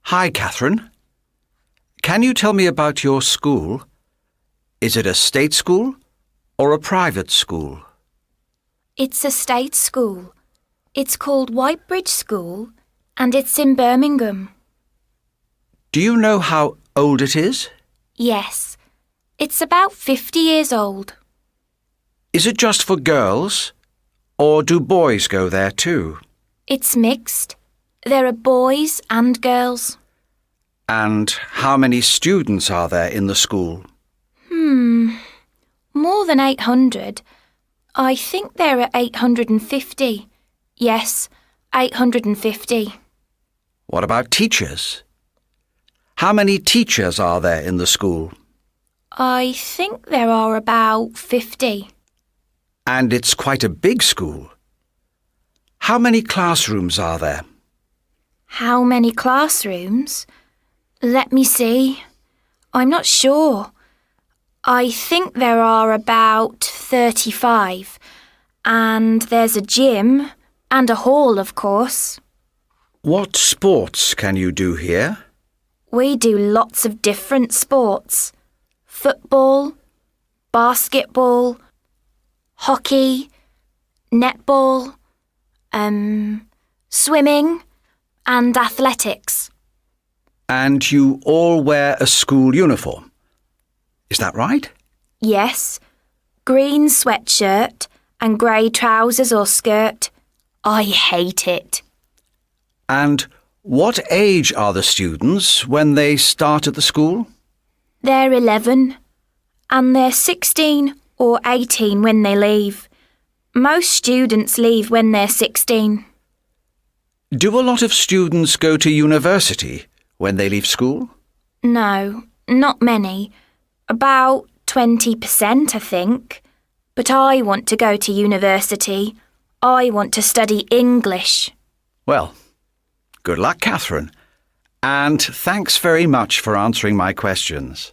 Hi, Catherine. Can you tell me about your school? Is it a state school or a private school? It's a state school. It's called Whitebridge School and it's in Birmingham. Do you know how old it is? Yes, it's about 50 years old. Is it just for girls, or do boys go there too? It's mixed. There are boys and girls. And how many students are there in the school? More than 800. I think there are 850. Yes, 850. What about teachers? How many teachers are there in the school? I think there are about 50. And it's quite a big school. How many classrooms are there? How many classrooms? Let me see. I'm not sure. I think there are about 35. And there's a gym and a hall, of course. What sports can you do here? We do lots of different sports. Football, basketball, hockey, netball, swimming and athletics. And you all wear a school uniform. Is that right? Yes, green sweatshirt and grey trousers or skirt. I hate it. And what age are the students when they start at the school? They're 11 and they're 16 or 18 when they leave. Most students leave when they're 16. Do a lot of students go to university when they leave school? No, not many. About 20%, I think. But I want to go to university. I want to study English. Well, good luck, Catherine. And thanks very much for answering my questions.